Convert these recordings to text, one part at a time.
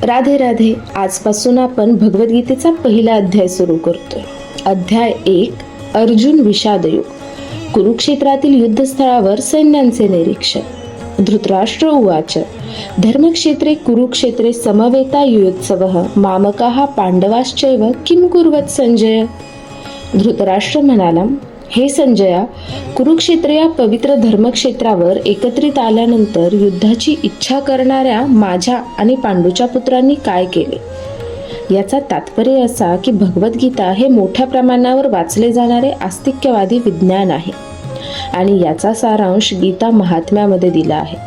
राधे राधे. आजपासून आपण भगवद्गीतेचा पहिला अध्याय सुरू करतोय. अध्याय 1, अर्जुन विषादयोग. कुरुक्षेत्रातील युद्धस्थळावर सैन्यांचे निरीक्षण. धृतराष्ट्र उवाच, धर्मक्षेत्रे कुरुक्षेत्रे समवेता युयोत्सवः मामकाः पांडवाश्चैव किं कुर्वत संजय. धृतराष्ट्र म्हणाला, हे संजया, कुरुक्षेत्र या पवित्र धर्मक्षेत्रावर एकत्रित आल्यानंतर युद्धाची इच्छा करणाऱ्या माझ्या आणि पांडूच्या पुत्रांनी काय केले. याचा तात्पर्य असा की भगवद्गीता हे मोठ्या प्रमाणावर वाचले जाणारे आस्तिक्यवादी विज्ञान आहे आणि याचा सारांश गीता महात्म्यामध्ये दिला आहे.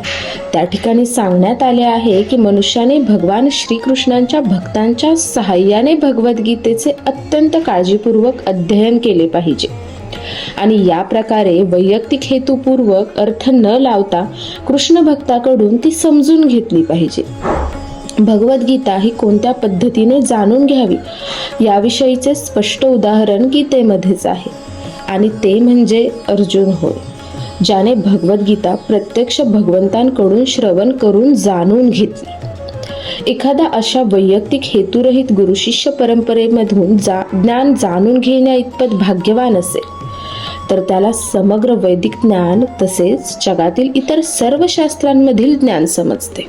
त्या ठिकाणी सांगण्यात आले आहे की मनुष्याने भगवान श्रीकृष्णांच्या भक्तांच्या सहाय्याने भगवद्गीतेचे अत्यंत काळजीपूर्वक अध्ययन केले पाहिजे आणि या प्रकारे वैयक्तिक हेतुपूर्वक अर्थ न लावता कृष्ण भक्ताकडून ती समजून घेतली पाहिजे. भगवद्गीता ही कोणत्या पद्धतीने जाणून घ्यावी याविषयीचे स्पष्ट उदाहरण गीतेमध्येच आहे आणि ते म्हणजे अर्जुन होय, ज्याने भगवद्गीता प्रत्यक्ष भगवंतांकडून श्रवण करून जाणून घेतली. एखादा अशा वैयक्तिक हेतुरहित गुरुशिष्य परंपरेमधून ज्ञान जाणून घेण्या इतपत भाग्यवान असेल तर त्याला समग्र वैदिक ज्ञान तसेच जगातील इतर सर्व शास्त्रांमधील ज्ञान समजते.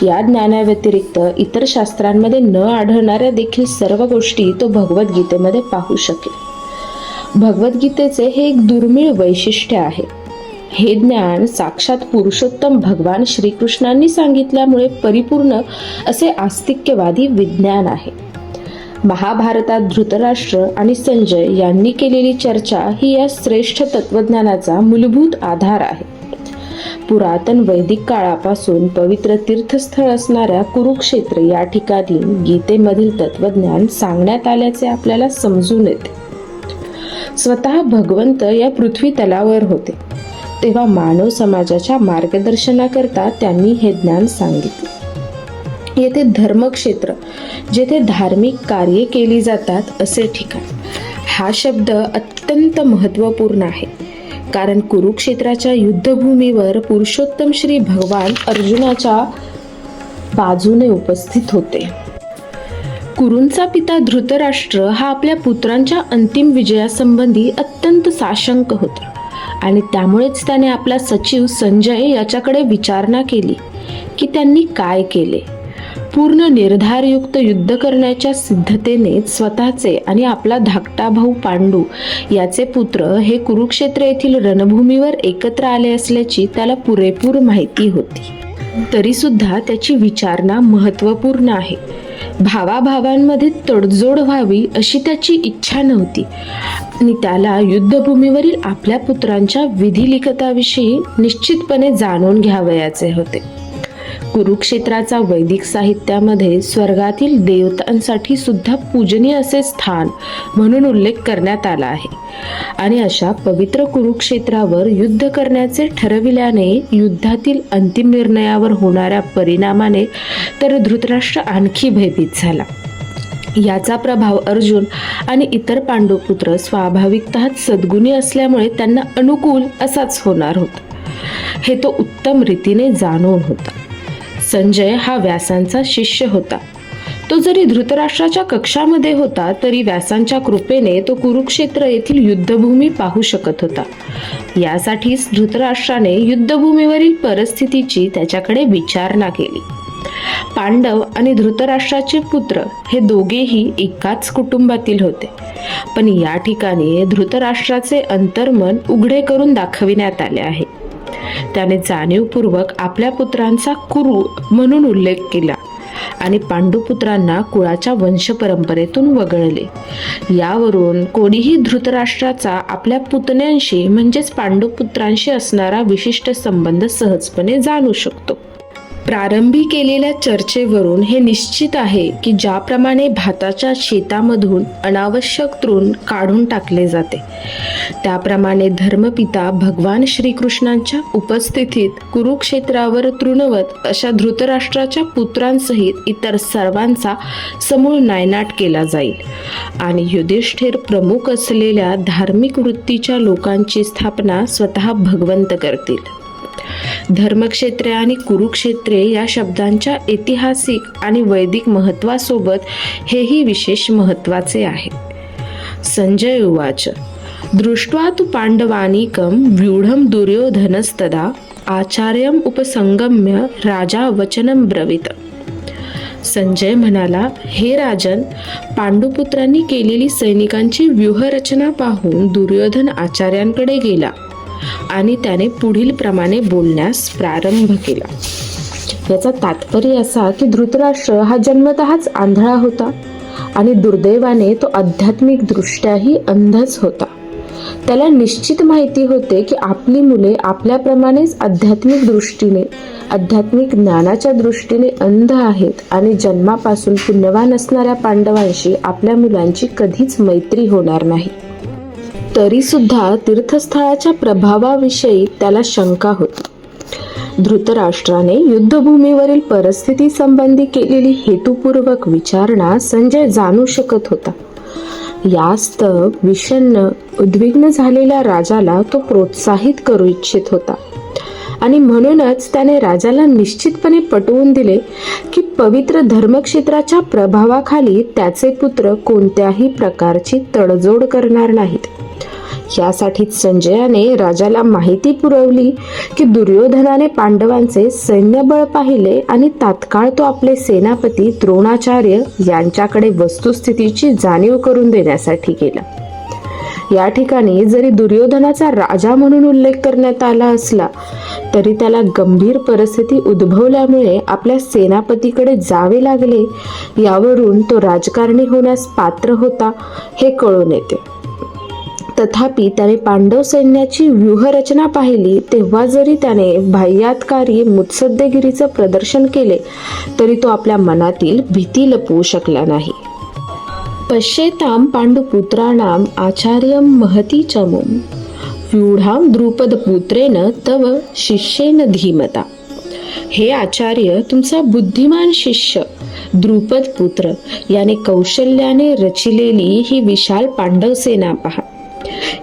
या ज्ञानाव्यतिरिक्त इतर शास्त्रांमध्ये न आढळणाऱ्या देखील सर्व गोष्टी तो भगवद्गीतेमध्ये पाहू शकेल. भगवद्गीतेचे हे एक दुर्मिळ वैशिष्ट्य आहे. हे ज्ञान साक्षात पुरुषोत्तम भगवान श्रीकृष्णांनी सांगितल्यामुळे परिपूर्ण असे आस्तिक्यवादी विज्ञान आहे. महाभारतात धृतराष्ट्र आणि संजय यांनी केलेली चर्चा ही या श्रेष्ठ तत्वज्ञानाचा मूलभूत आधार आहे. पुरातन वैदिक काळापासून पवित्र तीर्थस्थळ असणाऱ्या कुरुक्षेत्र या ठिकाणी गीतेमधील तत्वज्ञान सांगण्यात आल्याचे आपल्याला समजून येते. स्वतः भगवंत या पृथ्वी तलावर होते तेव्हा मानव समाजाच्या मार्गदर्शनाकरता त्यांनी हे ज्ञान सांगितले. येथे धर्मक्षेत्र, जेथे धार्मिक कार्ये केली जातात असे ठिकाण, हा शब्द अत्यंत महत्त्वपूर्ण आहे कारण कुरुक्षेत्राच्या युद्धभूमीवर पुरुषोत्तम श्री भगवान अर्जुनाच्या बाजूने उपस्थित होते. कुरूंचा पिता धृतराष्ट्र हा आपल्या पुत्रांच्या अंतिम विजयासंबंधी अत्यंत साशंक होता आणि त्यामुळेच त्याने आपला सचिव संजय याच्याकडे विचारणा केली की त्यांनी काय केले. पूर्ण निर्धारयुक्त युद्ध करण्याच्या सिद्धतेने स्वतःचे आणि आपला धाकटा भाऊ पांडू याचे पुत्र हे कुरुक्षेत्र येथील रणभूमीवर एकत्र आले असल्याची त्याला पुरेपूर माहिती होती. तरी सुद्धा त्याची विचारणा महत्त्वपूर्ण आहे. भावाभावांमध्ये तडजोड व्हावी अशी त्याची इच्छा नव्हती आणि त्याला युद्धभूमीवरील आपल्या पुत्रांच्या विधिलिखिताविषयी निश्चितपणे जाणून घ्यावयाचे होते. कुरुक्षेत्राचा वैदिक साहित्यामध्ये स्वर्गातील देवतांसाठी सुद्धा पूजनीय असे स्थान म्हणून उल्लेख करण्यात आला आहे आणि अशा पवित्र कुरुक्षेत्रावर युद्ध करण्याचे ठरविल्याने युद्धातील अंतिम निर्णयावर होणाऱ्या परिणामाने तर धृतराष्ट्र आणखी भयभीत झाला. याचा प्रभाव अर्जुन आणि इतर पांडवपुत्र स्वाभाविकतःच सद्गुणी असल्यामुळे त्यांना अनुकूल असाच होणार होता. हे तो उत्तम रीतीने जाणून होता. संजय हा व्यासांचा शिष्य होता. तो जरी धृतराष्ट्राच्या कक्षामध्ये होता तरी व्यासांच्या कृपेने तो कुरुक्षेत्र येथील युद्धभूमी पाहू शकत होता. यासाठीच धृतराष्ट्राने युद्धभूमीवरील परिस्थितीची त्याच्याकडे विचारणा केली. पांडव आणि धृतराष्ट्राचे पुत्र हे दोघेही एकाच कुटुंबातील होते, पण या ठिकाणी धृतराष्ट्राचे अंतर्मन उघडे करून दाखविण्यात आले आहे. त्याने जाणीवपूर्वक आपल्या पुत्रांचा कुरु म्हणून उल्लेख केला आणि पांडुपुत्रांना कुळाच्या वंशपरंपरेतून वगळले. यावरून कोणीही धृतराष्ट्राचा आपल्या पुतण्यांशी म्हणजेच पांडुपुत्रांशी असणारा विशिष्ट संबंध सहजपणे जाणू शकतो. प्रारंभी केलेल्या चर्चेवरून हे निश्चित आहे की ज्याप्रमाणे भाताच्या शेतामधून अनावश्यक तृण काढून टाकले जाते त्याप्रमाणे धर्मपिता भगवान श्रीकृष्णांच्या उपस्थितीत कुरुक्षेत्रावर तृणवत अशा धृतराष्ट्राच्या पुत्रांसहित इतर सर्वांचा समूळ नायनाट केला जाईल आणि युधिष्ठिर प्रमुख असलेल्या धार्मिक वृत्तीच्या लोकांची स्थापना स्वतः भगवंत करतील. धर्मक्षेत्रे आणि कुरुक्षेत्रे या शब्दांच्या ऐतिहासिक आणि वैदिक महत्वासोबत हेही विशेष महत्वाचे आहे. संजय उवाच दृष्ट्वा तु पांडवानीकं व्यूढं दुर्योधनस्तदा आचार्यम उपसंगम्य राजा वचनं ब्रवीत. संजय म्हणाला, हे राजन, पांडुपुत्रांनी केलेली सैनिकांची व्यूहरचना पाहून दुर्योधन आचार्यांकडे गेला आणि त्याने पुढील प्रमाणे बोलण्यास प्रारंभ केला. याचा तात्पर्य असा की धृतराष्ट्र हा जन्मतःच आंधळा होता आणि दुर्दैवाने तो आध्यात्मिक दृष्ट्याही अंधच होता. त्याला निश्चित माहिती होते की आपली मुले आपल्याप्रमाणेच आध्यात्मिक ज्ञानाच्या दृष्टीने अंध आहेत आणि जन्मापासून पुण्यवान असणाऱ्या पांडवांशी आपल्या मुलांची कधीच मैत्री होणार नाही. तरी सुद्धा तीर्थस्थळाच्या प्रभावाविषयी त्याला शंका होती. धृतराष्ट्राने युद्धभूमीवरील परिस्थिती संबंधी केलेली हेतुपूर्वक विचारणा संजय जाणू शकत होता. यास्तव विषण्ण उद्विग्न झालेल्या राजाला तो प्रोत्साहित करू इच्छित होता आणि म्हणूनच त्याने राजाला निश्चितपणे पटवून दिले की पवित्र धर्मक्षेत्राच्या प्रभावाखाली त्याचे पुत्र कोणत्याही प्रकारची तडजोड करणार नाहीत. यासाठीच संजयाने राजाला माहिती पुरवली की दुर्योधनाने पांडवांचे सैन्यबळ पाहिले आणि तात्काळ तो आपले सेनापती द्रोणाचार्य यांच्याकडे वस्तुस्थितीची जाणीव करून देण्यासाठी गेला. या ठिकाणी जरी दुर्योधनाचा राजा म्हणून उल्लेख करण्यात आला असला तरी त्याला गंभीर परिस्थिती उद्भवल्यामुळे आपल्या सेनापतीकडे जावे लागले. यावरून तो राजकारणी होण्यास पात्र होता हे कळून येते. तथापि त्याने पांडव सैन्याची व्यूहरचना पाहिली तेव्हा जरी त्याने बाह्यातकारी मुत्सद्देगिरीचं प्रदर्शन केले तरी तो आपल्या मनातील भीती लपवू शकला नाही. पश्येतां पांडुपुत्राणाम आचार्यं महती चमूं व्यूढां द्रुपदपुत्रेण तव शिष्येन धीमता. हे आचार्य, तुमचा बुद्धिमान शिष्य द्रुपद पुत्र याने कौशल्याने रचिलेली ही विशाल पांडव सेना पहा.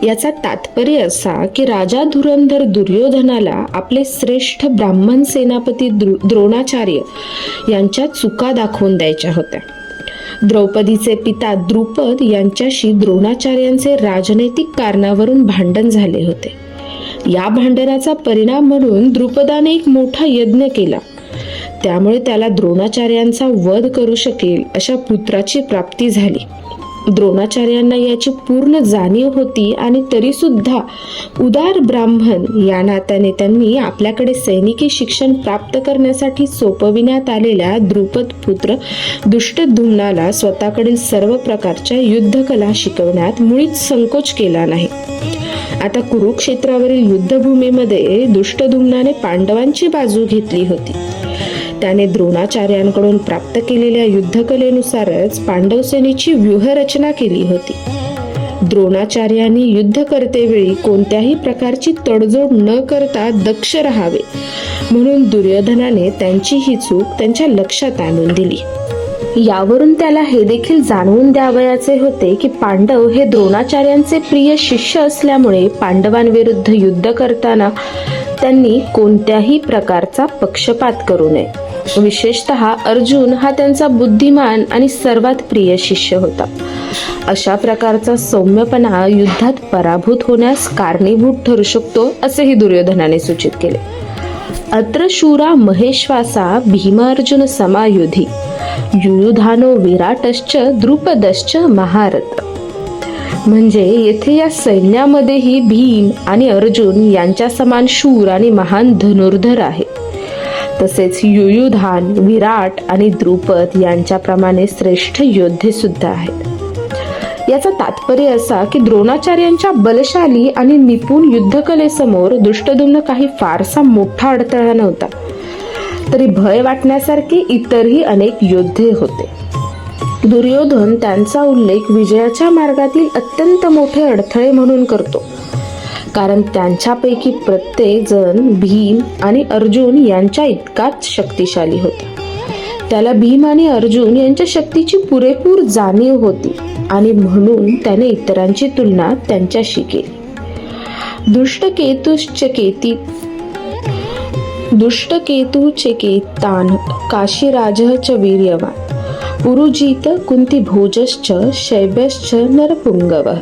याचा तात्पर्य असा की राजा धुरंधर दुर्योधनाला आपले श्रेष्ठ ब्राह्मण सेनापती द्रोणाचार्य यांच्या चुका दाखवून द्यायच्या होत्या. द्रौपदीचे पिता द्रुपद यांच्याशी द्रोणाचार्यांचे राजनैतिक कारणावरून भांडण झाले होते. या भांडणाचा परिणाम म्हणून द्रुपदाने एक मोठा यज्ञ केला. त्यामुळे त्याला द्रोणाचार्यांचा वध करू शकेल अशा पुत्राची प्राप्ती झाली. द्रोणाचार्यांना याची पूर्ण जाणीव होती आणि तरी सुद्धा उदार ब्राह्मण या नात्याने त्यांनी आपल्याकडे सैनिकी शिक्षण प्राप्त करण्यासाठी सोपविण्यात आलेल्या द्रुपद पुत्र दुष्टद्युम्नाला स्वतःकडील सर्व प्रकारच्या युद्धकला शिकवण्यात मुळीच संकोच केला नाही. आता कुरुक्षेत्रावरील युद्धभूमीमध्ये दुष्टद्युम्नाने पांडवांची बाजू घेतली होती. त्याने द्रोणाचार्यांकडून प्राप्त केलेल्या युद्धकलेनुसारच पांडव सेनेची व्यूहरचना केली होती. द्रोणाचार्यांनी युद्ध करतेवेळी कोणत्याही प्रकारची तडजोड न करता दक्ष राहावे म्हणून दुर्योधनाने त्यांची ही चूक त्यांच्या लक्षात आणून दिली. यावरून त्याला हे देखील जाणवून द्यावयाचे होते की पांडव हे द्रोणाचार्यांचे प्रिय शिष्य असल्यामुळे पांडवांविरुद्ध युद्ध करताना त्यांनी कोणत्याही प्रकारचा पक्षपात करू नये. विशेषतः अर्जुन हा त्यांचा बुद्धिमान आणि सर्वात प्रिय शिष्य होता. अशा प्रकारचा सौम्यपणा युद्धात पराभूत होण्यास कारणीभूत ठरू शकतो असेही दुर्योधनाने सूचित केले. अत्र शूरा महेश्वासा भीमार्जुन समायुधी युयुधानो विराटश्च द्रुपदश्च महारथ. म्हणजे येथे या सैन्यामध्येही भीम आणि अर्जुन यांच्या समान शूर आणि महान धनुर्धर आहे. तसेच युयुधान, विराट आणि द्रुपद यांच्याप्रमाणे श्रेष्ठ योद्धे सुद्धा आहेत. याचा तात्पर्य असा की द्रोणाचार्यांच्या बलशाली आणि निपुण युद्धकलेसमोर दुष्टद्युम्न काही फारसा मोठा अडथळा नव्हता. तरी भय वाटण्यासारखे इतरही अनेक योद्धे होते. दुर्योधन त्यांचा उल्लेख विजयाच्या मार्गातील अत्यंत मोठे अडथळे म्हणून करतो, कारण त्यांच्यापैकी प्रत्येक जण भीम आणि अर्जुन यांच्या इतकाच शक्तिशाली होता. त्याला भीम आणि अर्जुन यांच्या शक्तीची पुरेपूर जाणीव होती आणि म्हणून त्याने इतरांची तुलना त्यांच्याशी केली. दुष्टकेतुश्च केती दुष्टकेतूचे केतान काशीराजः च वीर्यवान उरुजित कुंतीभोजश्च शैब्यश्च नरपुंगवः.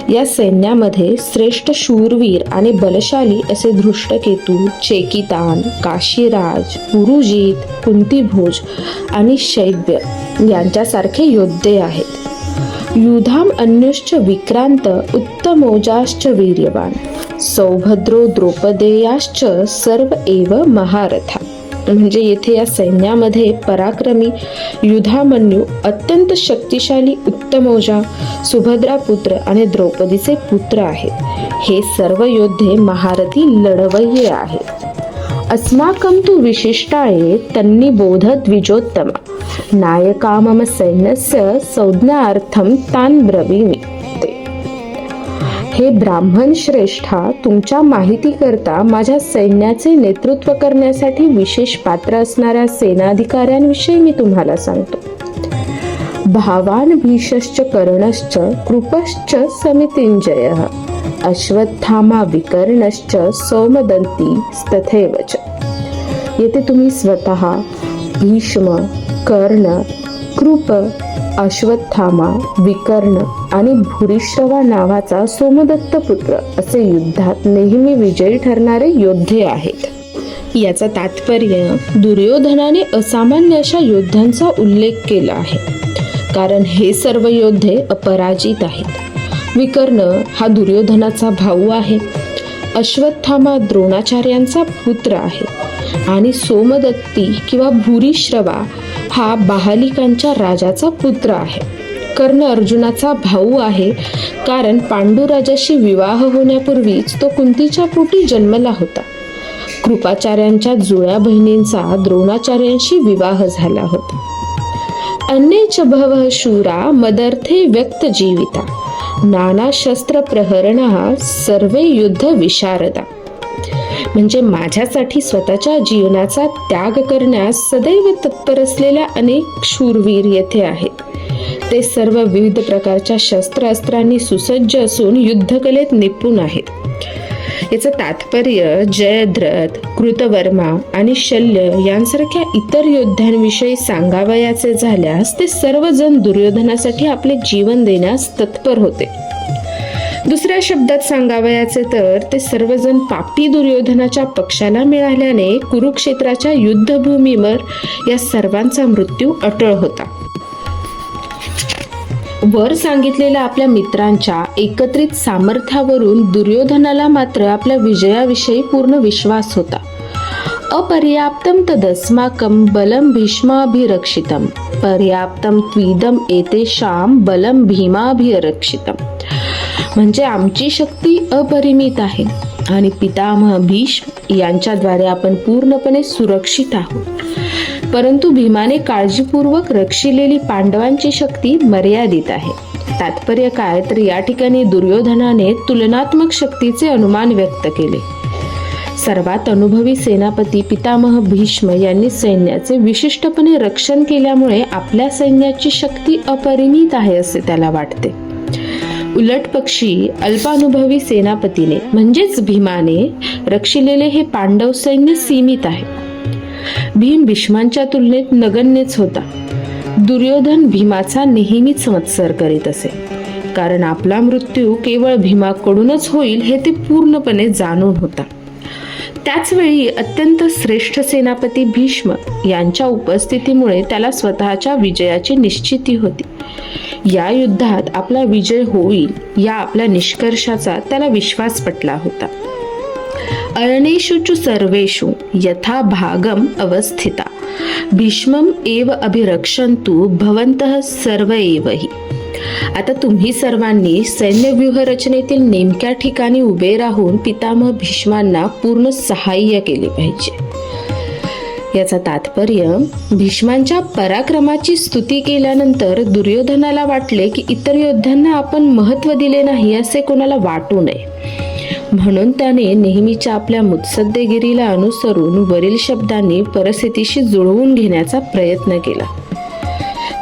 या सैन्यामध्ये श्रेष्ठ शूरवीर आणि बलशाली असे धृष्टकेतू, चेकितान, काशीराज, उरुजित, कुंतीभोज आणि शैब्य यांच्यासारखे योद्धे आहेत. युधाम अन्युश्च विक्रांत उत्तमोजाश्च वीर्यवान सौभद्रो द्रौपदेयाश्च सर्व एव महारथा. म्हणजे येथे या सैन्यामध्ये पराक्रमी युधामन्यू, अत्यंत शक्तिशाली उत्तमोजा, सुभद्रा पुत्र आणि द्रौपदीचे पुत्र आहेत. हे सर्व योद्धे महारथी लढवय्ये आहेत. अस्माकं तु विशिष्टाये तन्नी बोध द्विजोत्तमा नायका मम सैन्यस्य संज्ञार्थं तान् ब्रवीमि. हे ब्राह्मण श्रेष्ठा, तुमच्या माहिती करता माझ्या सैन्याचे नेतृत्व करण्यासाठी विशेष पात्र असणाऱ्या सेनाधिकाऱ्यांविषयी मी तुम्हाला सांगतो. भावान भीषश्च कर्णश्च कृपश्च समितिंजयः अश्वत्थामा विकर्णश्च सौमदंती तथैव च. येथे तुम्ही स्वतः भीष्म, कर्ण, कृप, अश्वत्थामा, विकर्ण आणि भूरिश्रवा नावाचा सोमदत्त पुत्र असे युद्धात नेहमी विजयी ठरणारे योद्धे आहेत. याचा तात्पर्य दुर्योधनाने असामान्य अशा योद्ध्यांचा उल्लेख केला आहे, कारण हे सर्व योद्धे अपराजित आहेत. विकर्ण हा दुर्योधनाचा भाऊ आहे, अश्वत्थामा द्रोणाचार्यांचा पुत्र आहे आणि सोमदत्ती किंवा भूरिश्रवा हा बहालिकांच्या राजाचा पुत्र आहे. कर्ण अर्जुनाचा भाऊ आहे, कारण पांडुराजाशी विवाह होण्यापूर्वीच तो कुंतीच्या पोटी जन्मला होता. कृपाचार्यांच्या जुळ्या बहिणींचा द्रोणाचार्यांशी विवाह झाला होता. अन्ये च भवः शूरा मदर्थे व्यक्त जीविता नाना शस्त्र प्रहरणा सर्वे युद्ध विशारदा. म्हणजे माझ्यासाठी स्वतःच्या जीवनाचा त्याग करण्यास सदैव तत्पर असलेल्या अनेक शूरवीर येथे आहेत. ते सर्व विविध प्रकारच्या शस्त्रास्त्रांनी सुसज्ज असून युद्धकलेत निपुण आहेत. याचं तात्पर्य जयद्रथ, कृतवर्मा आणि शल्य यांसारख्या इतर योद्ध्यांविषयी सांगावयाचे झाल्यास ते सर्वजण दुर्योधनासाठी आपले जीवन देण्यास तत्पर होते. दुसऱ्या शब्दात सांगावयाचे तर ते सर्वजण पापी दुर्योधनाच्या पक्षाला मिळाल्याने कुरुक्षेत्राच्या युद्धभूमीवर या सर्वांचा मृत्यू अटळ होता. वर सांगितलेल्या आपल्या मित्रांच्या एकत्रित सामर्थ्यावरून दुर्योधनाला मात्र आपल्या विजयाविषयी पूर्ण विश्वास होता. अपर्याप्तम तदस्माकं बलम भीष्माभिरक्षितम पर्याप्तम त्विदम एतेषां बलम भीमाभिरक्षितम. म्हणजे आमची शक्ती अपरिमित आहे आणि पितामह भीष्म यांच्याद्वारे आपण पूर्णपणे सुरक्षित आहोत. परंतु भीमाने काळजीपूर्वक रक्षिलेली पांडवांची शक्ती मर्यादित आहे. तात्पर्य काय, तर या ठिकाणी दुर्योधनाने तुलनात्मक शक्तीचे अनुमान व्यक्त केले. सर्वात अनुभवी सेनापती पितामह भीष्म यांनी सैन्याचे विशिष्टपणे रक्षण केल्यामुळे आपल्या सैन्याची शक्ती अपरिमित आहे असे त्याला वाटते. उलट पक्षी अल्पानुभवी सेनापतीने म्हणजेच भीमाने रक्षिलेले हे पांडव सैन्य सीमित आहे. भीम भीष्मांच्या तुलनेत नगण्यच होता. दुर्योधन भीमाचा नेहमीच मत्सर करीत असे, कारण आपला मृत्यू केवळ भीमाकडूनच होईल हे ते पूर्णपणे जाणून होता. त्याचवेळी अत्यंत श्रेष्ठ सेनापती भीष्म यांच्या उपस्थितीमुळे त्याला स्वतःच्या विजयाची निश्चिती होती. या युद्धात आपला विजय होईल या आपल्या निष्कर्षाचा त्याला विश्वास पटला होता. अरणेषु च सर्वेषु यथा भागम अवस्थिता भीष्मम एव अभिरक्षन्तु भवन्तः सर्व एवहि. आता तुम्ही सर्वांनी सैन्यव्यूह रचनेतील नेमक्या ठिकाणी उभे राहून पितामह भीष्मांना पूर्ण सहाय्य केले पाहिजे. याचा तात्पर्य, भीष्मांच्या पराक्रमाची स्तुती केल्यानंतर दुर्योधनाला वाटले की इतर योद्ध्यांना आपण महत्त्व दिले नाही असे कोणाला वाटू नये. म्हणून त्याने नेहमीच्या आपल्या मुत्सद्देगिरीला अनुसरून वरील शब्दांनी परिस्थितीशी जुळवून घेण्याचा प्रयत्न केला.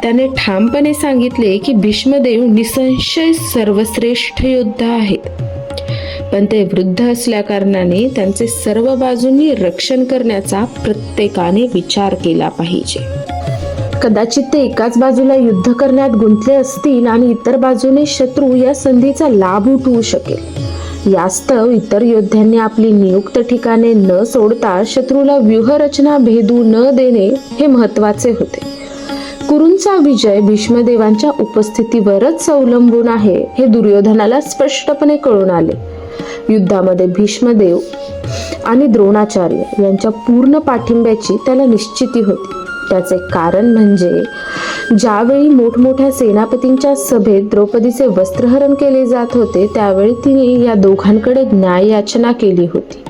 त्याने ठामपणे सांगितले की भीष्मदेव निसंशय सर्वश्रेष्ठ योद्धा आहेत. पण ते वृद्ध असल्याकारणाने त्यांचे सर्व बाजूंनी रक्षण करण्याचा प्रत्येकाने विचार केला पाहिजे. कदाचित ते एकाच बाजूला युद्ध करण्यात गुंतले असतील आणि इतर बाजूने शत्रू या संधीचा लाभ उठवू शकेल. यास्तव इतर योद्ध्यांनी आपली नियुक्त ठिकाणे न सोडता शत्रूला व्यूहरचना भेदू न देणे हे महत्वाचे होते. कुरूंचा विजय भीष्मदेवांच्या उपस्थितीवरच अवलंबून आहे हे दुर्योधनाला स्पष्टपणे कळून आले. युद्धामध्ये भीष्मदेव आणि द्रोणाचार्य यांच्या पूर्ण पाठिंब्याची त्याला निश्चिती होती. त्याचे कारण म्हणजे ज्यावेळी मोठमोठ्या सेनापतींच्या सभेत द्रौपदीचे वस्त्रहरण केले जात होते त्यावेळी तिने या दोघांकडे न्याय याचना केली होती,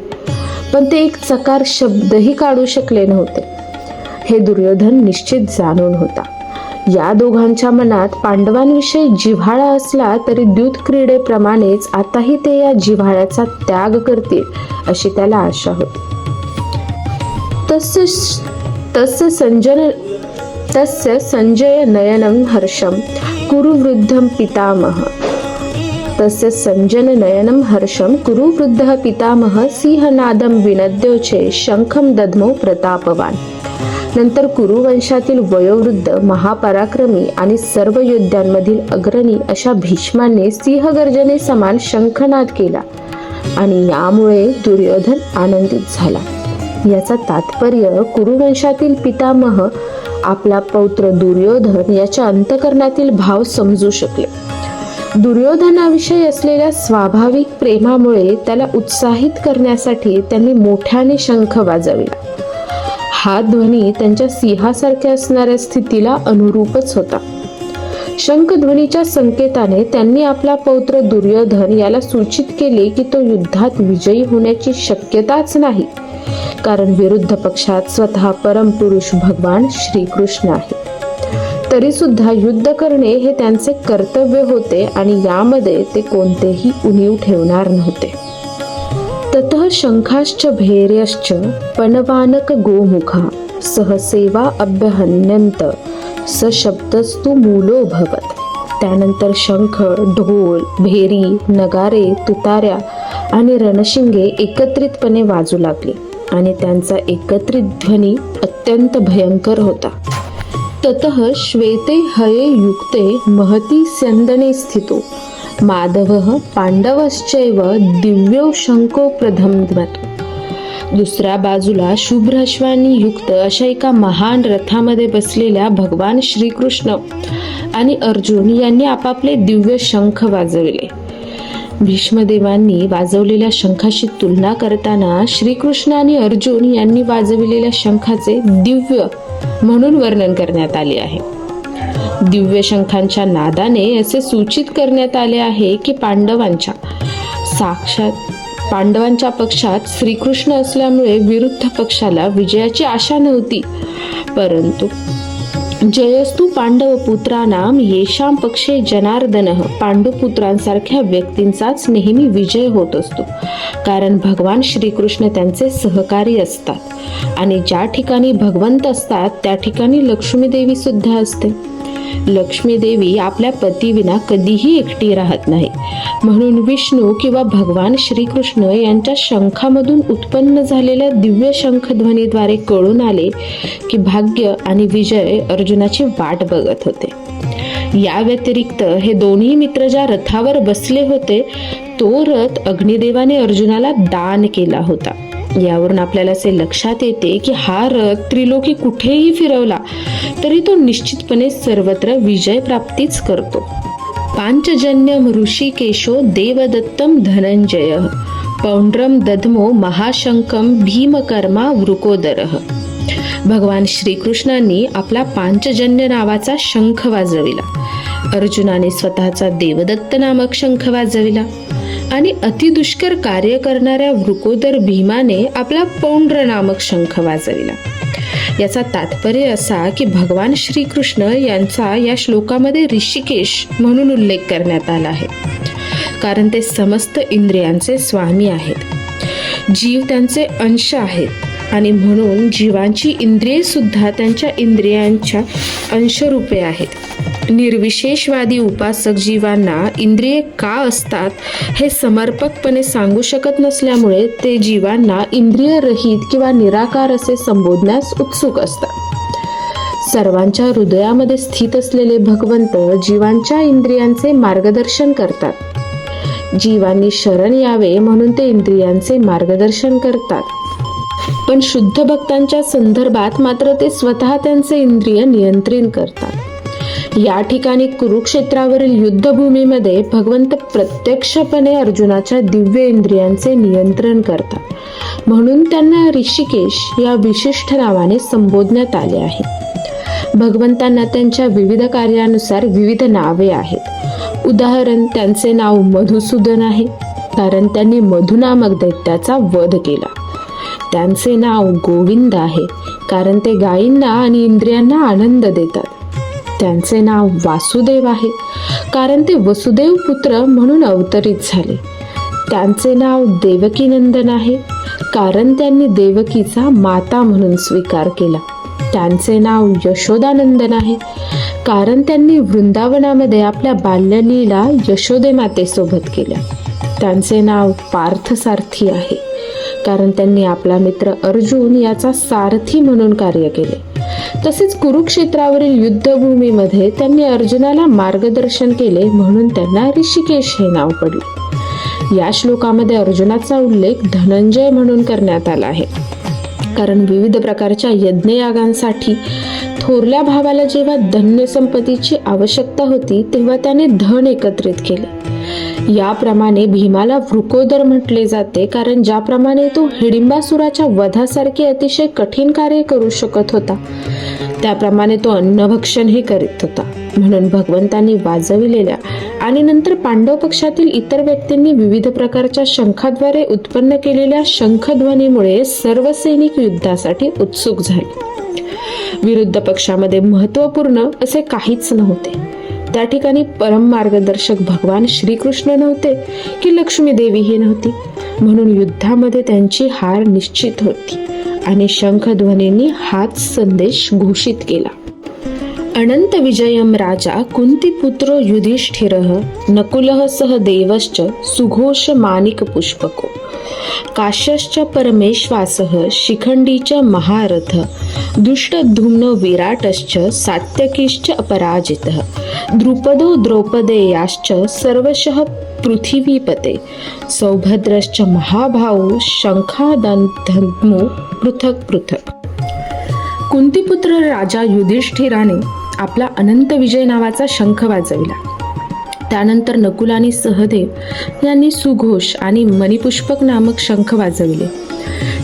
पण ते एक चकार शब्दही काढू शकले नव्हते. हे दुर्योधन निश्चित जाणून होता. या दोघांच्या मनात पांडवांविषयी जिव्हाळा असला तरी द्यूत क्रीडेप्रमाणेच आताही ते या जिव्हाळ्याचा त्याग करतील अशी त्याला आशा होती. तस्य संजय नयनं हर्षं कुरु वृद्धं पितामह. तस्य संजन नयनं हर्षं कुरु वृद्धः पितामह सिंहनादं विनद्योचे शंखं दद्मो प्रतापवान. नंतर कुरुवंशातील वयोवृद्ध महापराक्रमी आणि सर्व योद्ध्यांमधील अग्रणी अशा भीष्माने सिंहगर्जने समान शंखनाद केला आणि यामुळे दुर्योधन आनंदित झाला. याचा तात्पर्य कुरुवंशातील पितामह आपला पौत्र दुर्योधन याच्या अंतःकरणातील भाव समजू शकले. दुर्योधनाविषयी असलेल्या स्वाभाविक प्रेमामुळे त्याला उत्साहित करण्यासाठी त्यांनी मोठ्याने शंख वाजविला. हा ध्वनी त्यांच्या सिंहासारख्या असणाऱ्या स्थितीला अनुरूपच होता. शंखध्वनीच्या संकेताने त्यांनी आपला पौत्र दुर्योधन याला सूचित केले की तो युद्धात विजयी होण्याची शक्यताच नाही, कारण विरुद्ध पक्षात स्वतः परमपुरुष भगवान श्रीकृष्ण आहे. तरी सुद्धा युद्ध करणे हे त्यांचे कर्तव्य होते आणि यामध्ये ते कोणतेही उणीव ठेवणार नव्हते. ततः शंखाश्च भैर्यश्च पणवानक गोमुखा सहसेवा अभ्यहन्यंत सशब्दस्तु मूलो भवत. त्यानंतर शंख, ढोल, भेरी, नगारे, तुताऱ्या आणि रणशिंगे एकत्रितपणे वाजू लागले आणि त्यांचा एकत्रित ध्वनी अत्यंत भयंकर होता. ततः श्वेते हये युक्ते महती स्यंदने स्थितो माधवः पांडवश्चैव दिव्यो शंको प्रधमध्वत. दुसऱ्या बाजूला शुभ्र अश्वांनी युक्त अशा एका महान रथामध्ये बसलेल्या भगवान श्रीकृष्ण आणि अर्जुन यांनी आपापले दिव्य शंख वाजविले. भीष्मदेवांनी वाजवलेल्या शंखाशी तुलना करताना श्रीकृष्ण आणि अर्जुन यांनी वाजविलेल्या शंखाचे दिव्य म्हणून वर्णन करण्यात आले आहे. दिव्य शंखांच्या नादाने असे सूचित करण्यात आले आहे की पांडवांच्या पक्षात श्रीकृष्ण असल्यामुळे विरुद्ध पक्षाला विजयाची आशा नव्हती, परंतु जयस्तु पांडव पुत्रानाम येषां पक्षे जनार्दनः. पांडुपुत्रांसारख्या व्यक्तींचाच नेहमी विजय होत असतो, कारण भगवान श्रीकृष्ण त्यांचे सहकारी असतात आणि ज्या ठिकाणी भगवंत असतात त्या ठिकाणी लक्ष्मी देवी सुद्धा असते. लक्ष्मी देवी आपल्या पतीविना कधीही एकटी राहत नाही, म्हणून विष्णू किंवा भगवान श्रीकृष्ण यांच्या शंखामधून उत्पन्न झालेल्या दिव्य शंखध्वनीद्वारे कळून आले की भाग्य आणि विजय अर्जुनाची वाट बघत होते. या व्यतिरिक्त हे दोन्ही मित्र ज्या रथावर बसले होते तो रथ अग्निदेवाने अर्जुनाला दान केला होता. यावरून आपल्याला असे लक्षात येते की हा रथ त्रिलोकी कुठेही फिरवला तरी तो निश्चितपणे सर्वत्र विजय प्राप्तीच करतो. पांचजन्यम ऋषिकेशो देवदत्तम धनंजय पौंड्रम दधमो महाशंकम भीमकर्मा वृकोदरः. भगवान श्रीकृष्णांनी आपला पांचजन्य नावाचा शंख वाजविला. अर्जुनाने स्वतःचा देवदत्त नामक शंख वाजविला आणि अतिदुष्कर कार्य करणाऱ्या वृकोदर भीमाने आपला पौंड्र नामक शंख वाजविला. याचा तात्पर्य असा की भगवान श्रीकृष्ण यांचा या श्लोकामध्ये ऋषिकेश म्हणून उल्लेख करण्यात आला आहे, कारण ते समस्त इंद्रियांचे स्वामी आहेत. जीव त्यांचे अंश आहेत आणि म्हणून जीवांची इंद्रिये सुद्धा त्यांच्या इंद्रियांच्या अंशरूपे आहेत. निर्विशेषवादी उपासक जीवांना इंद्रिये का असतात हे समर्पकपणे सांगू शकत नसल्यामुळे ते जीवांना इंद्रियरहित किंवा निराकार असे संबोधण्यास उत्सुक असतात. सर्वांच्या हृदयामध्ये स्थित असलेले भगवंत जीवांच्या इंद्रियांचे मार्गदर्शन करतात. जीवांनी शरण यावे म्हणून ते इंद्रियांचे मार्गदर्शन करतात. पण शुद्ध भक्तांच्या संदर्भात मात्र ते स्वतः त्यांचे इंद्रिय नियंत्रित करतात. या ठिकाणी कुरुक्षेत्रावरील युद्धभूमीमध्ये भगवंत प्रत्यक्षपणे अर्जुनाच्या दिव्य इंद्रियांचे नियंत्रण करतात. म्हणून त्यांना ऋषिकेश या विशिष्ट नावाने संबोधण्यात आले आहे. भगवंतांना त्यांच्या विविध कार्यानुसार विविध नावे आहेत. उदाहरण, त्यांचे नाव मधुसूदन आहे कारण त्यांनी मधु नामक दैत्याचा वध केला. त्यांचे नाव गोविंद आहे कारण ते गायींना आणि इंद्रियांना आनंद देतात. त्यांचे नाव वासुदेव आहे कारण ते वसुदेव पुत्र म्हणून अवतरित झाले. त्यांचे नाव देवकीनंदन आहे कारण त्यांनी देवकीचा माता म्हणून स्वीकार केला. त्यांचे नाव यशोदानंदन आहे कारण त्यांनी वृंदावनामध्ये आपल्या बाल्यलीला यशोदे मातेसोबत केल्या. त्यांचे नाव पार्थसारथी आहे कारण त्यांनी आपला मित्र अर्जुन याचा सारथी म्हणून कार्य केले. तसेच कुरुक्षेत्रावरील युद्धभूमीमध्ये त्यांनी अर्जुनाला मार्गदर्शन केले म्हणून त्यांना ऋषिकेश हे नाव पडले. या श्लोकामध्ये अर्जुनाचा उल्लेख धनंजय म्हणून करण्यात आला आहे कारण विविध प्रकारच्या यज्ञयागांसाठी थोरल्या भावाला जेव्हा धन्य संपत्तीची आवश्यकता होती तेव्हा त्याने धन एकत्रित केले. याप्रमाणे भीमाला वृकोदर म्हटले जाते कारण ज्याप्रमाणे तो हिडिंबासुराच्या वधासारखे अतिशय कठीण कार्य करू शकत होता त्याप्रमाणे तो अन्नभक्षणही करीत होता. म्हणून भगवंतांनी वाजविलेल्या आणि नंतर पांडव पक्षातील इतर व्यक्तींनी विविध प्रकारच्या शंखाद्वारे उत्पन्न केलेल्या शंखध्वनीमुळे सर्व सैनिक युद्धासाठी उत्सुक झाले. विरुद्ध पक्षामध्ये महत्त्वपूर्ण असे काहीच नव्हते. त्या ठिकाणी परम मार्गदर्शक भगवान श्रीकृष्ण नव्हते की लक्ष्मी देवीही नव्हती. म्हणून युद्धामध्ये त्यांची हार निश्चित होती आणि शंखध्वनींनी हाच संदेश घोषित केला. अनंत विजयम राजा कुंतीपुत्रो युधिष्ठिरः नकुलः सह देवश्च सुघोष माणिक पुष्पको काश्यश्च परमेश्वासः शिखंडीच महारथ दुष्टधुम्न विराटश्च सात्यकीश्च अपराजितः द्रुपदो द्रौपदेयाश्च सर्वशः पृथिवीपते सौभद्रश्च महाभाऊ शंखादंधन्मो पृथक पृथक. कुंतीपुत्र राजा युधिष्ठिराने आपला अनंत विजय नावाचा शंख वाजविला. त्यानंतर नकुल आणि सहदेव यांनी सुघोष आणि मणिपुष्पक नामक शंख वाजविले.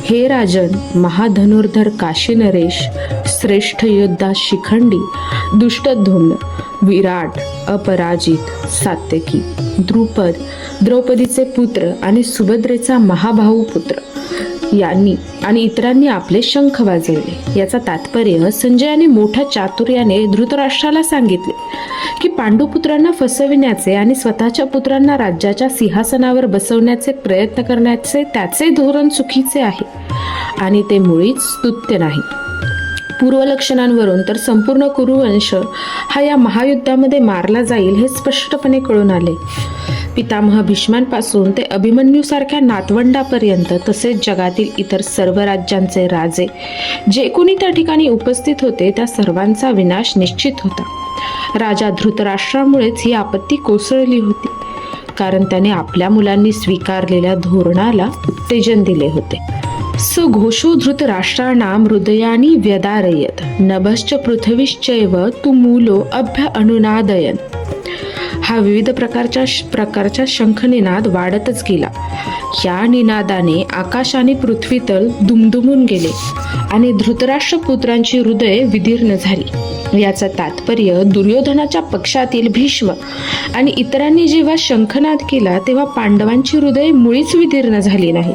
हे राजन, महाधनुर्धर काशी नरेश, श्रेष्ठ योद्धा शिखंडी, दुष्टधुम्न, विराट, अपराजित, सात्यकी, द्रुपद, द्रौपदीचे पुत्र आणि सुभद्रेचा महाभाऊ पुत्र यांनी आणि इतरांनी आपले शंख वाजवले. याचा तात्पर्य संजयाने मोठ्या चातुर्याने धृतराष्ट्राला सांगितले की पांडुपुत्रांना फसविण्याचे आणि स्वतःच्या पुत्रांना राज्याच्या सिंहासनावर बसवण्याचे प्रयत्न करण्याचे त्याचे धोरण चुकीचे आहे आणि ते मुळीच स्तुत्य नाही. पूर्वलक्षणांवरून तर संपूर्ण कुरुवंश हा या महायुद्धामध्ये मारला जाईल हे स्पष्टपणे कळून आले. पितामह भीष्मांपासून ते अभिमन्यूसारख्या नातवंडापर्यंत तसेच जगातील इतर सर्व राज्यांचे राजे जे कोणी त्या ठिकाणी उपस्थित होते त्या सर्वांचा विनाश निश्चित होता. राजा धृतराष्ट्रामुळेच ही आपत्ती कोसळली होती कारण त्याने आपल्या मुलांनी स्वीकारलेल्या धोरणाला उत्तेजन दिले होते. स घोषो धृतराष्ट्राणां हृदयानि व्यदारयत नभश्च पृथ्वीश्चैव तुमूलो अभ्य अनुनादयन. हा विविध प्रकारच्या शंखनिनाद वाढतच गेला. या निनादाने आकाश आणि पृथ्वीतल दुमदुमून गेले आणि धृतराष्ट्र पुत्रांची हृदये विदीर्ण झाली. याचं तात्पर्य दुर्योधनाच्या पक्षातील भीष्म आणि इतरांनी जेव्हा शंखनाद केला तेव्हा पांडवांची हृदये मुळीच विदीर्ण झाली नाही.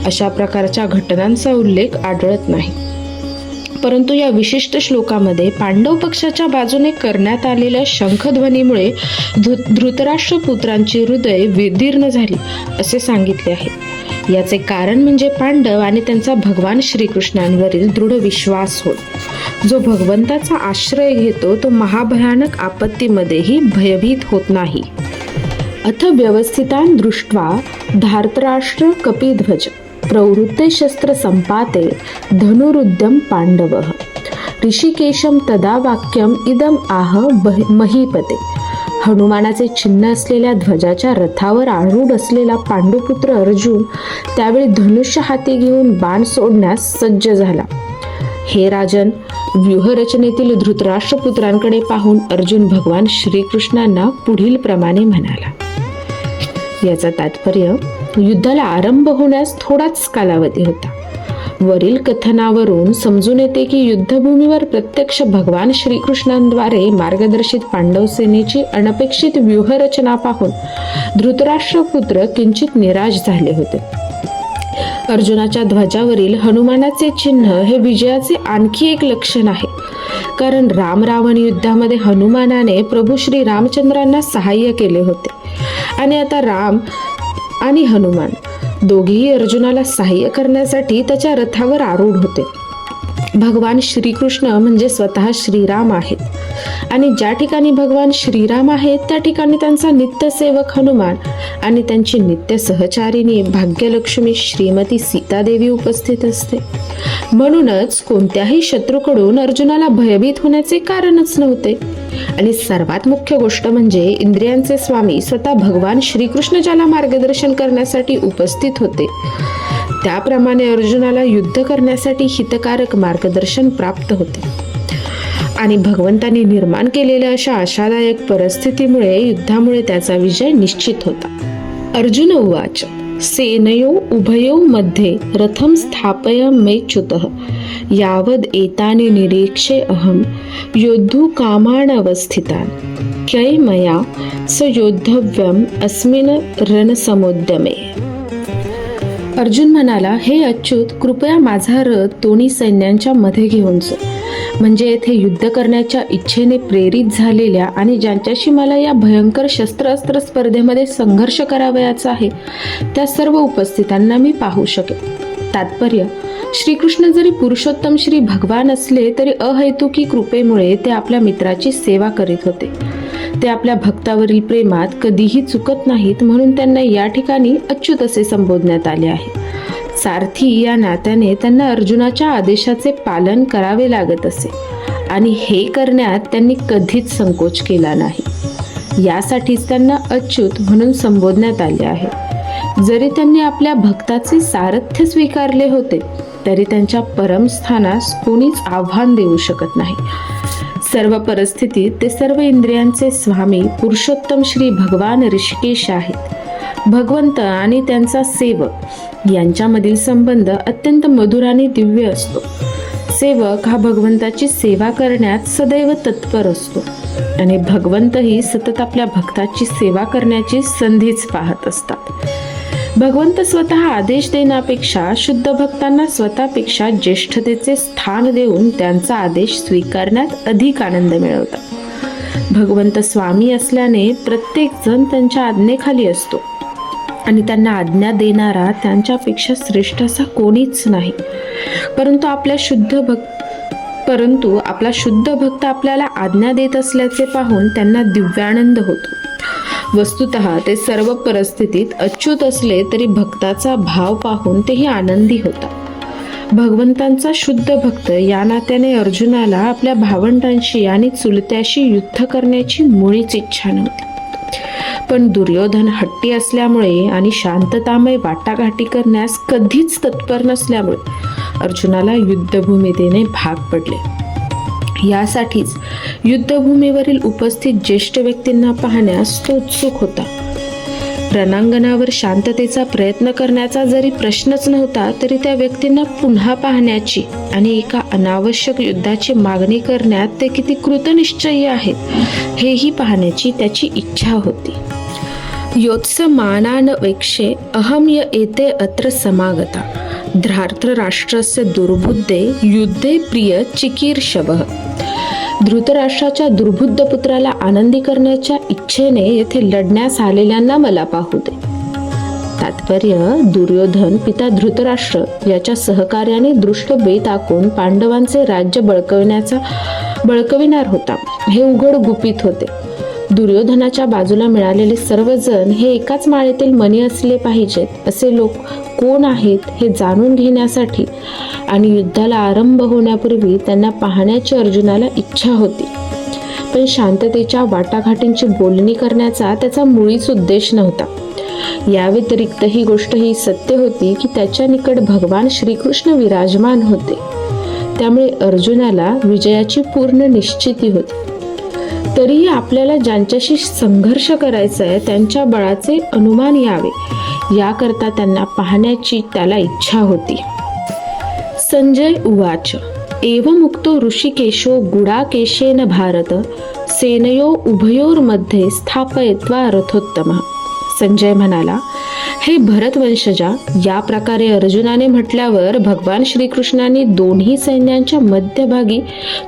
अशा प्रकारच्या घटनांचा उल्लेख आढळत नाही. परंतु या विशिष्ट श्लोकामध्ये पांडव पक्षाच्या बाजूने करण्यात आलेल्या शंखध्वनीमुळे धृतराष्ट्र पुत्रांची हृदय विदीर्ण झाली असे सांगितले आहे. याचे कारण म्हणजे पांडव आणि त्यांचा भगवान श्रीकृष्णांवरील दृढ विश्वास होय. जो भगवंताचा आश्रय घेतो तो महाभयानक आपत्तीमध्येही भयभीत होत नाही. अथ व्यवस्थितान दृष्ट्वा धार्तराष्ट्र कपिध्वज प्रवृत्ते शस्त्र संपाते धनुरुद्यम पांडवः ऋषिकेशम तदा वाक्यम इदम आह महीपते. हनुमानाचे चिन्ह असलेल्या ध्वजाच्या रथावर आरूढ असलेला पांडुपुत्र अर्जुन त्यावेळी धनुष्य हाती घेऊन बाण सोडण्यास सज्ज झाला. हे राजन, व्यूहरचनेतील धृतराष्ट्रपुत्रांकडे पाहून अर्जुन भगवान श्रीकृष्णांना पुढील प्रमाणे म्हणाला. याचा तात्पर्य युद्धाला आरंभ होण्यास थोडाच कालावधी होता. वरील कथनावरून समजून येते की युद्धभूमीवर प्रत्यक्ष भगवान श्रीकृष्णांद्वारे मार्गदर्शित पांडव सेनेची अनपेक्षित व्यूहरचना पाहून धृतराष्ट्रपुत्र किंचित निराश झाले होते. अर्जुनाच्या ध्वजावरील हनुमानाचे चिन्ह हे विजयाचे आणखी एक लक्षण आहे. कारण राम रावण युद्धामध्ये हनुमानाने प्रभू श्री रामचंद्रांना सहाय्य केले होते आणि आता राम आणि हनुमान दोघेही अर्जुनाला सहाय्य करण्यासाठी त्याच्या रथावर आरूढ होते. भगवान श्रीकृष्ण म्हणजे स्वतः श्रीराम आहेत आणि ज्या ठिकाणी भगवान श्रीराम आहेत त्या ठिकाणी त्यांचा नित्यसेवक हनुमान आणि त्यांची नित्य सहचारिणी भाग्यलक्ष्मी श्रीमती सीतादेवी उपस्थित असते. म्हणूनच कोणत्याही शत्रूकडून अर्जुनाला भयभीत होण्याचे कारणच नव्हते. आणि सर्वात मुख्य गोष्ट म्हणजे इंद्रियांचे स्वामी स्वतः भगवान श्रीकृष्ण ज्याला मार्गदर्शन करण्यासाठी उपस्थित होते त्याप्रमाणे अर्जुनाला युद्ध करण्यासाठी हितकारक मार्गदर्शन प्राप्त होते. आणि भगवंतांनी निर्माण केलेल्या अशा आशादायक परिस्थितीमुळे युद्धामुळे त्याचा विजय निश्चित होता. अर्जुन उवाच सेनयो उभयो मध्ये रथम स्थापय मेच्युतः यावद एतानि निरीक्षे अहम योद्धु कामान् अवस्थितान् कै मया स योद्धव्यम अस्मिन् रणसमुद्यमे. अर्जुन म्हणाला, हे अच्युत, कृपया माझा रथ दोन्ही सैन्यांच्या मध्ये घेऊन जा. म्हणजे येथे युद्ध करण्याच्या इच्छेने प्रेरित झालेल्या आणि ज्यांच्याशी मला या भयंकर शस्त्रास्त्र स्पर्धेमध्ये संघर्ष करावयाचा आहे त्या सर्व उपस्थितांना मी पाहू शकेन. तात्पर्य, श्रीकृष्ण जरी पुरुषोत्तम श्री भगवान असले तरी अहैतुकी कृपेमुळे ते आपल्या मित्राची सेवा करीत होते. ते आपल्या भक्तावरील प्रेमात कधीही चुकत नाहीत, म्हणून त्यांना या ठिकाणी अच्युत असे संबोधण्यात आले आहे. सारथी या नात्याने त्यांना अर्जुनाच्या आदेशाचे पालन करावे लागत असे आणि हे करण्यात त्यांनी कधीच संकोच केला नाही. यासाठीच त्यांना अच्युत म्हणून संबोधण्यात आले आहे. जरी त्यांनी आपल्या भक्ताचे सारथ्य स्वीकारले होते तरी त्यांच्या परमस्थानास कोणीच आव्हान देऊ शकत नाही. सर्व परिस्थितीत ते सर्व इंद्रियांचे स्वामी पुरुषोत्तम श्री भगवान ऋषिकेश आहेत. भगवंत आणि त्यांचा सेवक यांच्यामधील संबंध अत्यंत मधुर आणि दिव्य असतो. सेवक हा भगवंताची सेवा करण्यात सदैव तत्पर असतो आणि भगवंतही सतत आपल्या भक्ताची सेवा करण्याची संधीच पाहत असतात. भगवंत स्वतः आदेश देण्यापेक्षा शुद्ध भक्तांना स्वतःपेक्षा ज्येष्ठतेचे स्थान देऊन त्यांचा आदेश स्वीकारण्यात अधिक आनंद मिळवतात. भगवंत स्वामी असल्याने प्रत्येक जण त्यांच्या आज्ञेखाली असतो आणि त्यांना आज्ञा देणारा त्यांच्यापेक्षा श्रेष्ठ असा कोणीच नाही. परंतु आपला शुद्ध भक्त आपल्याला आज्ञा देत असल्याचे पाहून त्यांना दिव्यानंद होतो. वस्तुतः ते सर्व परिस्थितीत अच्युत असले तरी भक्ताचा भाव पाहून तेही आनंदी होतात. भगवंतांचा शुद्ध भक्त या नात्याने अर्जुनाला आपल्या भावंडांशी आणि चुलत्याशी युद्ध करण्याची मुळीच इच्छा नव्हती. पण दुर्योधन हट्टी असल्यामुळे आणि शांततामय वाटाघाटी करण्यास कधीच तत्पर नसल्यामुळे अर्जुनाला युद्धभूमीत येणे भाग पडले. यासाठीच युद्धभूमीवरील उपस्थित ज्येष्ठ व्यक्तींना पाहण्यास तो उत्सुक होता. रणांगणावर शांततेचा प्रयत्न करण्याचा जरी प्रश्नच नव्हता तरी त्या व्यक्तींना पुन्हा पाहण्याची आणि एका अनावश्यक युद्धाची मागणी करण्यात ते किती कृतनिश्चयी आहेत हेही पाहण्याची त्याची इच्छा होती. योत्स मानान वेक्षे अहम य एते अत्र समागता धार्तराष्ट्रस्य दुर्बुद्धे युद्धे प्रिय चिकीर्षवः. धृतराष्ट्राच्या दुर्बुद्ध पुत्राला आनंदी करण्याच्या इच्छेने येथे लढण्यास आलेल्यांना मला पाहू दे. तात्पर्य, दुर्योधन पिता धृतराष्ट्र याच्या सहकार्याने दृष्ट बेत आखून पांडवांचे राज्य बळकविणार होता हे उघड गुपित होते. दुर्योधनाच्या बाजूला मिळालेले सर्वजण हे एकाच माळेतील मणी असले पाहिजेत असे लोक कोण आहेत हे जाणून घेण्यासाठी आणि युद्धाला आरंभ होण्यापूर्वी त्यांना पाहण्याची अर्जुनाला इच्छा होती. पण शांततेच्या वाटाघाटींची बोलणी करण्याचा त्याचा मुळीच उद्देश नव्हता. या व्यतिरिक्त ही गोष्ट ही सत्य होती की त्याच्या निकट भगवान श्रीकृष्ण विराजमान होते. त्यामुळे अर्जुनाला विजयाची पूर्ण निश्चिती होती. तरीही आपल्याला ज्यांच्याशी संघर्ष करायचा आहे त्यांच्या बळाचे अनुमान यावे याकरता त्यांना पाहण्याची त्याला इच्छा होती. संजय उवाच एवमुक्तो ऋषिकेशो गुडाकेशेन भारत सेनयो उभयोर्मध्ये स्थापयित्वा रथोत्तमः. संजय म्हणाला, हे भरतवंशजा, या प्रकारे अर्जुनाने म्हटल्यावर भगवान श्रीकृष्णाने दोन्ही सैन्यांच्या मध्यभागी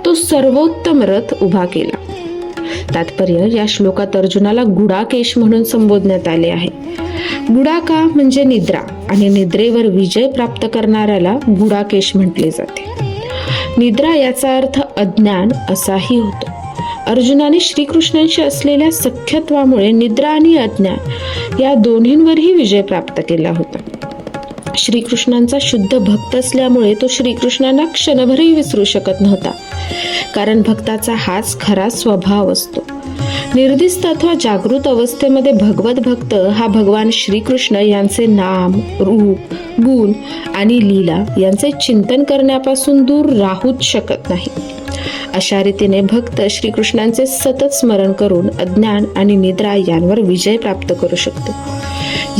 तो सर्वोत्तम रथ उभा केला. तात्पर्य, या श्लोकात अर्जुनाला गुडाकेश म्हणून संबोधण्यात आले आहे. गुडाका म्हणजे निद्रा आणि निद्रेवर विजय प्राप्त करणाऱ्याला गुडाकेश म्हटले जाते. निद्रा याचा अर्थ अज्ञान असाही होतो. अर्जुनाने श्रीकृष्णांशी असलेल्या सख्यत्वामुळे निद्रा आणि अज्ञान या दोन्हींवरही विजय प्राप्त केला होता. श्रीकृष्णांचा शुद्ध भक्त असल्यामुळे तो श्रीकृष्णांना क्षणभरही विसरू शकत नव्हता, कारण भक्ताचा हाच खरा स्वभाव असतो. निर्दिष्ट अथवा जागृत अवस्थेमध्ये भगवत भक्त हा भगवान श्रीकृष्ण यांचे नाम, रूप, गुण आणि लीला यांचे चिंतन करण्यापासून दूर राहूच शकत नाही. अशा रीतीने भक्त श्रीकृष्णांचे सतत स्मरण करून अज्ञान आणि निद्रा यांवर विजय प्राप्त करू शकतो.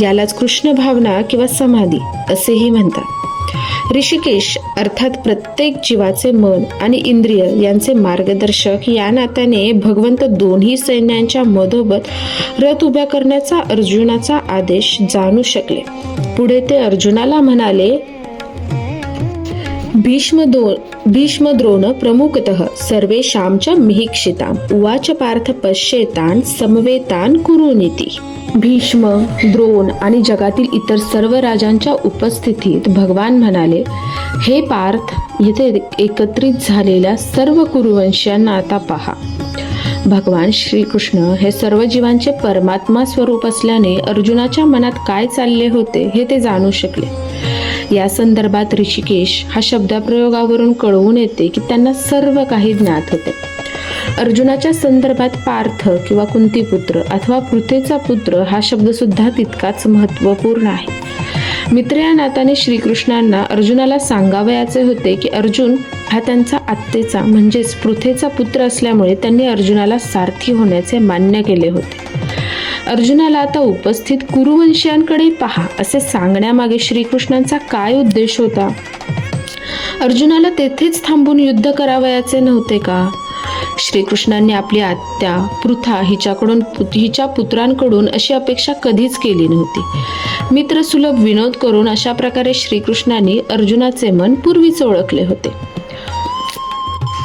यालाच कृष्ण भावना किंवा समाधी असेही म्हणतात. ऋषिकेश अर्थात प्रत्येक जीवाचे मन आणि इंद्रिय यांचे मार्गदर्शक या नात्याने भगवंत दोन्ही सैन्यांच्या मधोमध रथ उभ्या करण्याचा अर्जुनाचा आदेश जाणू शकले. पुढे ते अर्जुनाला म्हणाले, भीष्म द्रोण प्रमुखतः सर्वेषां च मिहिक्षितां उवाच पार्थ पश्येतान समवेतान कुरुनीती. भीष्म, द्रोण आणि जगातील इतर सर्व राजांच्या उपस्थितीत भगवान म्हणाले, हे पार्थ, येथे एकत्रित झालेल्या सर्व कुरुवंशीयांना आता पहा. भगवान श्रीकृष्ण हे सर्व जीवांचे परमात्मा स्वरूप असल्याने अर्जुनाच्या मनात काय चालले होते हे ते जाणू शकले. या संदर्भात ऋषिकेश हा शब्दप्रयोगावरून कळवून येते की त्यांना सर्व काही ज्ञात होते. अर्जुनाच्या संदर्भात पार्थ किंवा कुंतीपुत्र अथवा पृथेचा पुत्र हा शब्द सुद्धा तितकाच महत्त्वपूर्ण आहे. मित्र या नात्याने श्रीकृष्णांना अर्जुनाला सांगावयाचे होते की अर्जुन हा त्यांचा आत्तेचा म्हणजेच पृथेचा पुत्र असल्यामुळे त्यांनी अर्जुनाला सारथी होण्याचे मान्य केले होते. अर्जुनाला आता उपस्थित कुरुवंशीयांकडे पहा असे सांगण्यामागे श्रीकृष्णांचा काय उद्देश होता? अर्जुनाला तेथेच थांबून युद्ध करावयाचे नव्हते का? श्रीकृष्णांनी आपली आत्या पृथा हिच्या पुत्रांकडून अशी अपेक्षा कधीच केली नव्हती. मित्रसुलभ विनोद करून अशा प्रकारे श्रीकृष्णांनी अर्जुनाचे मन पूर्वीच ओळखले होते.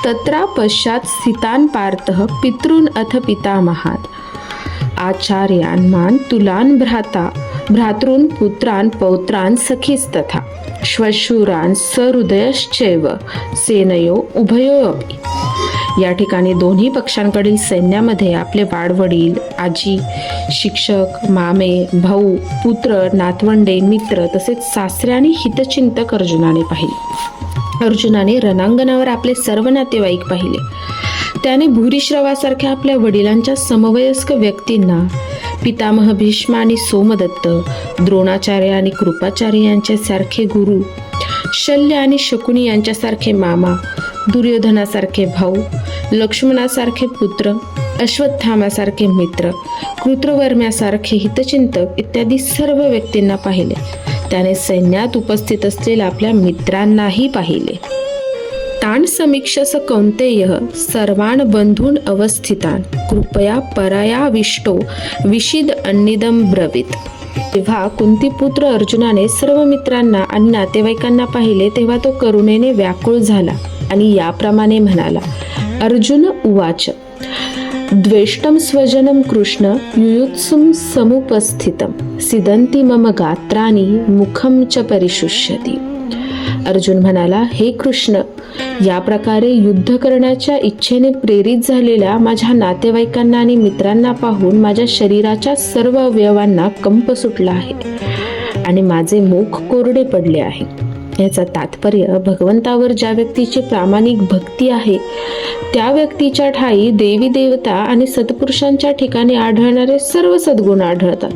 तत्रा पश्चात स्थितान पार्थः पितॄन अथ पितामहान् आचार्यान् मान तुलान भ्रातॄन् पुत्रान् पौत्रान् सखीस्तथा श्वशूरान् सहृदयश्चैव सेनयो उभयोऽपि. या ठिकाणी दोन्ही पक्षांकडील सैन्यामध्ये आपले वाडवडील, आजी, शिक्षक, मामे, भाऊ, पुत्र, नातवंडे, मित्र तसेच सासरे आणि हितचिंतक अर्जुनाने पाहिले. अर्जुनाने रणांगणावर आपले सर्व नातेवाईक पाहिले. त्याने भूरिश्रवासारख्या आपल्या वडिलांच्या समवयस्क व्यक्तींना, पितामह भीष्म आणि सोमदत्त, द्रोणाचार्य आणि कृपाचार्य यांच्यासारखे गुरु, शल्य आणि शकुनी यांच्यासारखे मामा, दुर्योधनासारखे भाऊ, लक्ष्मणासारखे पुत्र, अश्वत्थामासारखे मित्र, कृतवर्म्यासारखे हितचिंतक इत्यादी सर्व व्यक्तींना पाहिले. त्याने सैन्यात उपस्थित असलेल्या आपल्या मित्रांनाही पाहिले. तान समीक्षस कौन्तेयः सर्वान् बंधून् अवस्थितान् कृपया परायाविष्टो विशिद अन्निदं ब्रवीत. जेव्हा कुंतीपुत्र अर्जुनाने सर्व मित्रांना आणि नातेवाईकांना पाहिले तेव्हा तो करुणेने व्याकुळ झाला आणि याप्रमाणे म्हणाला, अर्जुन उवाच द्वेष्टं स्वजनं कृष्ण युयुत्सुं समुपस्थितं सिदन्ति मम गात्राणि मुखं च परिशुष्यति. अर्जुन म्हणाला, हे कृष्ण, या प्रकारे युद्ध करण्याच्या इच्छेने प्रेरित झालेल्या माझ्या नातेवाईकांना आणि मित्रांना पाहून माझ्या शरीराच्या सर्व अवयवांना कंप सुटला आहे आणि माझे मुख कोरडे पडले आहे. याचा तात्पर्य, भगवंतावर ज्या व्यक्तीची प्रामाणिक भक्ती आहे त्या व्यक्तीच्या ठाई देवी देवता आणि सत्पुरुषांच्या ठिकाणी आढळणारे सर्व सद्गुण आढळतात.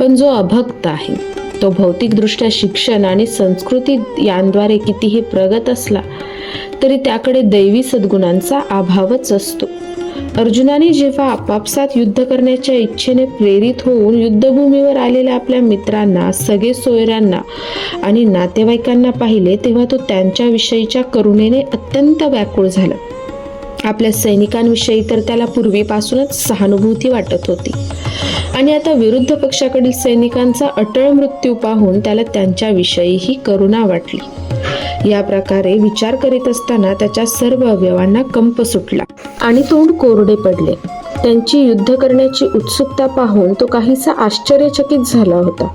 पण जो अभक्त आहे तो भौतिकदृष्ट्या शिक्षण आणि संस्कृती यांद्वारे कितीही प्रगत असला तरी त्याकडे दैवी सद्गुणांचा अभावच असतो. अर्जुनाने जेव्हा आपापसात युद्ध करण्याच्या इच्छेने प्रेरित होऊन युद्धभूमीवर आलेल्या आपल्या मित्रांना, सगळे सोयऱ्यांना आणि नातेवाईकांना पाहिले तेव्हा तो त्यांच्याविषयीच्या करुणेने अत्यंत व्याकुळ झाला. आपल्या सैनिकांविषयी तर त्याला पूर्वीपासूनच सहानुभूती वाटत होती आणि आता विरुद्ध पक्षाकडील सैनिकांचा अटळ मृत्यू पाहून त्याला त्यांच्याविषयीही करुणा वाटली. या प्रकारे विचार करीत असताना त्याच्या सर्व अवयवांना कंप सुटला आणि तोंड कोरडे पडले. त्यांची युद्ध करण्याची उत्सुकता पाहून तो काहीसा आश्चर्यचकित झाला होता.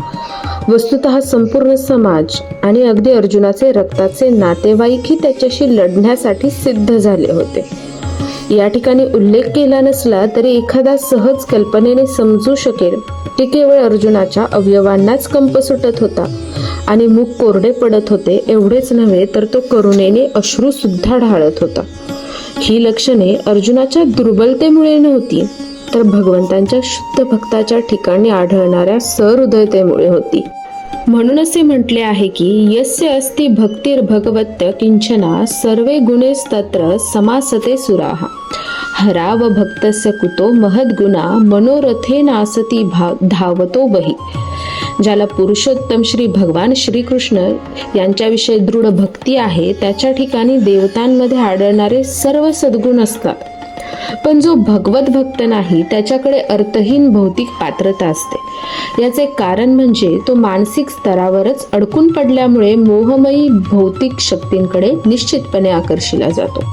वस्तुतः संपूर्ण समाज आणि अगदी अर्जुनाचे रक्ताचे नातेवाईकही त्याच्याशी लढण्यासाठी सिद्ध झाले होते. या ठिकाणी उल्लेख केला नसला तरी एखादा सहज कल्पनेने समजू शकेल की केवळ अर्जुनाच्या अवयवांनाच कंप सुटत होता आणि मुख कोरडे पडत होते. एवढेच नव्हे तर तो करुणेने अश्रू सुद्धा ढाळत होता. ही लक्षणे अर्जुनाच्या दुर्बलतेमुळे नव्हती तर भगवंतांच्या शुद्ध भक्ताच्या ठिकाणी आढळणाऱ्या सहृदयतेमुळे होती. म्हणून असे म्हटले आहे की यस्य अस्ति भक्तिर्भगवत्य किंचना सर्वे गुणेस्तत्र समासते सुराः हराव भक्तस्य कुतो महद्गुणा मनोरथेनासती धावतो बही. ज्याला पुरुषोत्तम श्री भगवान श्रीकृष्ण यांच्याविषयी दृढ भक्ती आहे त्याच्या ठिकाणी देवतांमध्ये आढळणारे सर्व सद्गुण असतात. पण जो भगवत भक्त नाही त्याच्याकडे अर्थहीन भौतिक पात्रता असते. याचे कारण म्हणजे तो मानसिक स्तरावरच अडकून पडल्यामुळे मोहमयी भौतिक शक्तींकडे निश्चितपणे आकर्षिला जातो.